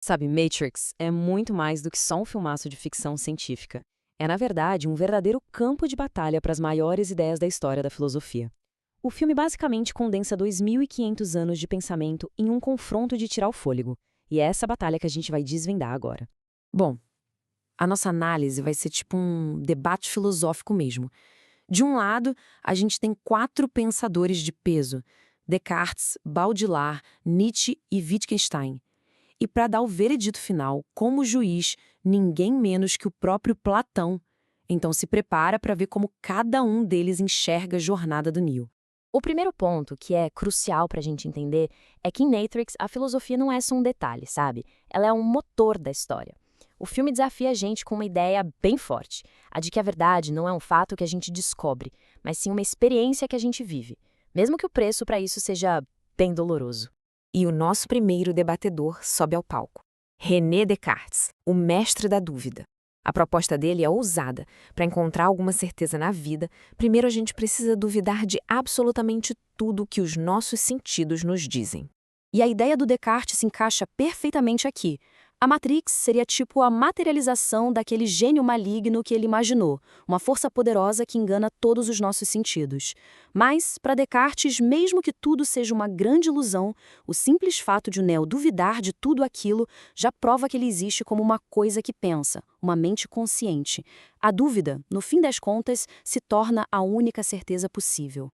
Sabe, Matrix é muito mais do que só um filmaço de ficção científica. É, na verdade, um verdadeiro campo de batalha para as maiores ideias da história da filosofia. O filme basicamente condensa 2.500 anos de pensamento em um confronto de tirar o fôlego. E é essa batalha que a gente vai desvendar agora. Bom, a nossa análise vai ser tipo um debate filosófico mesmo. De um lado, a gente tem 4 pensadores de peso: Descartes, Baudrillard, Nietzsche e Wittgenstein. E para dar o veredito final, como juiz, ninguém menos que o próprio Platão. Então se prepara para ver como cada um deles enxerga a jornada do Neo. O primeiro ponto, que é crucial para a gente entender, é que em Matrix a filosofia não é só um detalhe, sabe? Ela é um motor da história. O filme desafia a gente com uma ideia bem forte, a de que a verdade não é um fato que a gente descobre, mas sim uma experiência que a gente vive, mesmo que o preço para isso seja bem doloroso. E o nosso primeiro debatedor sobe ao palco. René Descartes, o mestre da dúvida. A proposta dele é ousada. Para encontrar alguma certeza na vida, primeiro a gente precisa duvidar de absolutamente tudo que os nossos sentidos nos dizem. E a ideia do Descartes se encaixa perfeitamente aqui. A Matrix seria tipo a materialização daquele gênio maligno que ele imaginou, uma força poderosa que engana todos os nossos sentidos. Mas, para Descartes, mesmo que tudo seja uma grande ilusão, o simples fato de o Neo duvidar de tudo aquilo já prova que ele existe como uma coisa que pensa, uma mente consciente. A dúvida, no fim das contas, se torna a única certeza possível.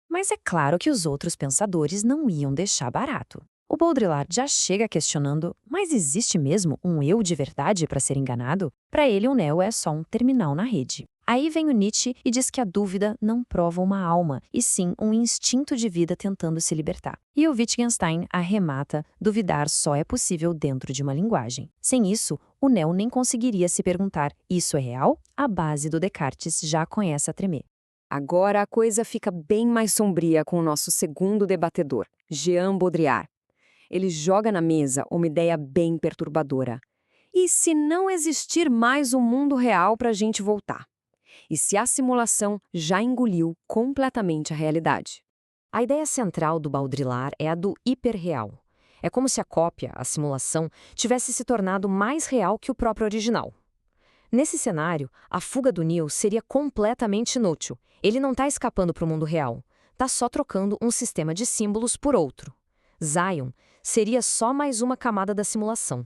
Mas é claro que os outros pensadores não iam deixar barato. O Baudrillard já chega questionando, mas existe mesmo um eu de verdade para ser enganado? Para ele, o Neo é só um terminal na rede. Aí vem o Nietzsche e diz que a dúvida não prova uma alma, e sim um instinto de vida tentando se libertar. E o Wittgenstein arremata, duvidar só é possível dentro de uma linguagem. Sem isso, o Neo nem conseguiria se perguntar, isso é real? A base do Descartes já começa a tremer. Agora a coisa fica bem mais sombria com o nosso segundo debatedor, Jean Baudrillard. Ele joga na mesa uma ideia bem perturbadora. E se não existir mais um mundo real para a gente voltar? E se a simulação já engoliu completamente a realidade? A ideia central do Baudrillard é a do hiperreal. É como se a cópia, a simulação, tivesse se tornado mais real que o próprio original. Nesse cenário, a fuga do Neo seria completamente inútil. Ele não está escapando para o mundo real. Está só trocando um sistema de símbolos por outro. Zion seria só mais uma camada da simulação.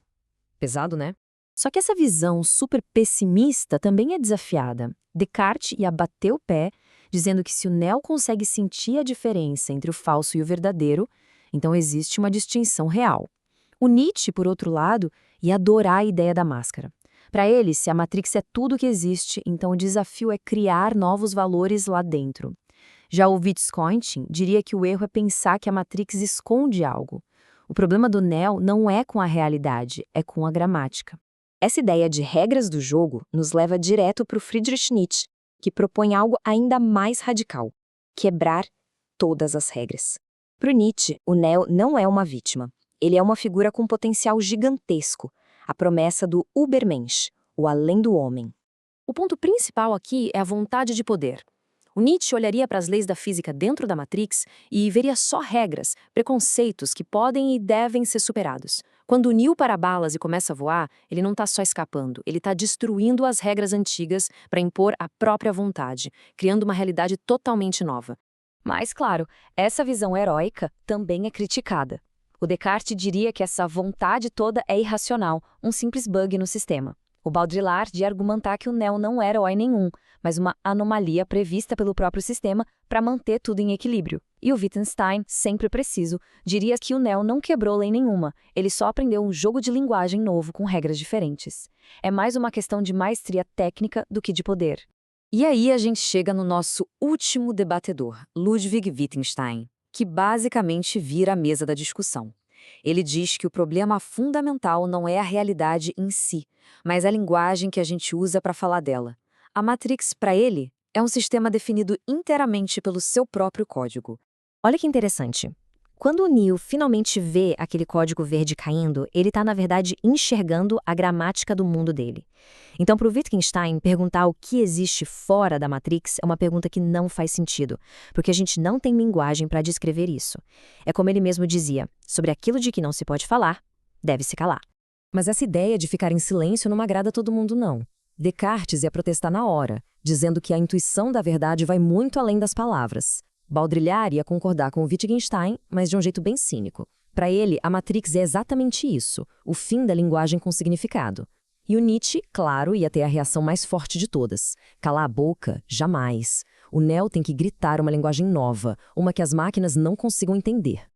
Pesado, né? Só que essa visão super pessimista também é desafiada. Descartes ia bater o pé, dizendo que se o Neo consegue sentir a diferença entre o falso e o verdadeiro, então existe uma distinção real. O Nietzsche, por outro lado, ia adorar a ideia da máscara. Para ele, se a Matrix é tudo que existe, então o desafio é criar novos valores lá dentro. Já o Wittgenstein diria que o erro é pensar que a Matrix esconde algo. O problema do Neo não é com a realidade, é com a gramática. Essa ideia de regras do jogo nos leva direto para o Friedrich Nietzsche, que propõe algo ainda mais radical: quebrar todas as regras. Para o Nietzsche, o Neo não é uma vítima. Ele é uma figura com potencial gigantesco, a promessa do Übermensch, o além do homem. O ponto principal aqui é a vontade de poder. O Nietzsche olharia para as leis da física dentro da Matrix e veria só regras, preconceitos que podem e devem ser superados. Quando o Neo para balas e começa a voar, ele não está só escapando, ele está destruindo as regras antigas para impor a própria vontade, criando uma realidade totalmente nova. Mas, claro, essa visão heróica também é criticada. O Descartes diria que essa vontade toda é irracional, um simples bug no sistema. O Baudrillard de argumentar que o Neo não era herói nenhum, mas uma anomalia prevista pelo próprio sistema para manter tudo em equilíbrio. E o Wittgenstein, sempre preciso, diria que o Neo não quebrou lei nenhuma, ele só aprendeu um jogo de linguagem novo com regras diferentes. É mais uma questão de maestria técnica do que de poder. E aí a gente chega no nosso último debatedor, Ludwig Wittgenstein, que basicamente vira a mesa da discussão. Ele diz que o problema fundamental não é a realidade em si, mas a linguagem que a gente usa para falar dela. A Matrix, para ele, é um sistema definido inteiramente pelo seu próprio código. Olha que interessante. Quando o Neo finalmente vê aquele código verde caindo, ele está, na verdade, enxergando a gramática do mundo dele. Então, para o Wittgenstein, perguntar o que existe fora da Matrix é uma pergunta que não faz sentido, porque a gente não tem linguagem para descrever isso. É como ele mesmo dizia, sobre aquilo de que não se pode falar, deve-se calar. Mas essa ideia de ficar em silêncio não agrada todo mundo, não. Descartes ia protestar na hora, dizendo que a intuição da verdade vai muito além das palavras. Baudrillard ia concordar com o Wittgenstein, mas de um jeito bem cínico. Para ele, a Matrix é exatamente isso, o fim da linguagem com significado. E o Nietzsche, claro, ia ter a reação mais forte de todas. Calar a boca? Jamais. O Neo tem que gritar uma linguagem nova, uma que as máquinas não consigam entender.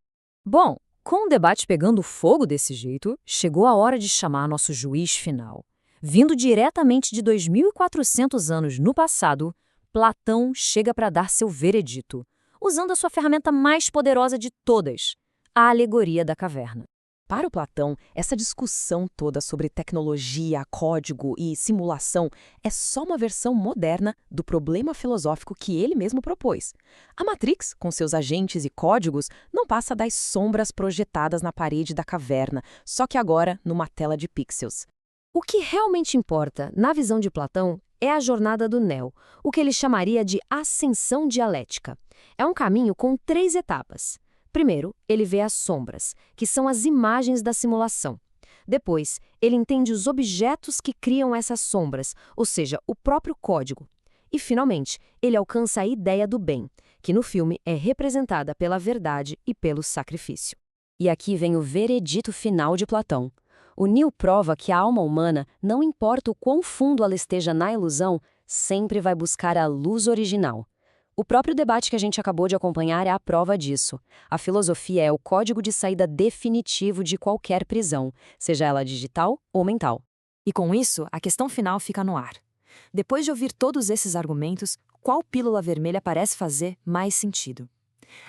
Bom, com o debate pegando fogo desse jeito, chegou a hora de chamar nosso juiz final. Vindo diretamente de 2400 anos no passado, Platão chega para dar seu veredito, usando a sua ferramenta mais poderosa de todas, a alegoria da caverna. Para o Platão, essa discussão toda sobre tecnologia, código e simulação é só uma versão moderna do problema filosófico que ele mesmo propôs. A Matrix, com seus agentes e códigos, não passa das sombras projetadas na parede da caverna, só que agora numa tela de pixels. O que realmente importa, na visão de Platão, é a jornada do Neo, o que ele chamaria de ascensão dialética. É um caminho com 3 etapas. Primeiro, ele vê as sombras, que são as imagens da simulação. Depois, ele entende os objetos que criam essas sombras, ou seja, o próprio código. E, finalmente, ele alcança a ideia do bem, que no filme é representada pela verdade e pelo sacrifício. E aqui vem o veredito final de Platão. O Neo prova que a alma humana, não importa o quão fundo ela esteja na ilusão, sempre vai buscar a luz original. O próprio debate que a gente acabou de acompanhar é a prova disso. A filosofia é o código de saída definitivo de qualquer prisão, seja ela digital ou mental. E com isso, a questão final fica no ar. Depois de ouvir todos esses argumentos, qual pílula vermelha parece fazer mais sentido?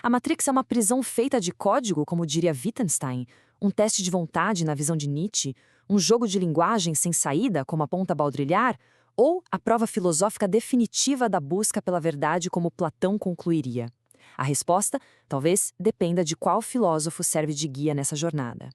A Matrix é uma prisão feita de código, como diria Wittgenstein, um teste de vontade na visão de Nietzsche, um jogo de linguagem sem saída, como aponta Baudrillard, ou a prova filosófica definitiva da busca pela verdade, como Platão concluiria? A resposta, talvez, dependa de qual filósofo serve de guia nessa jornada.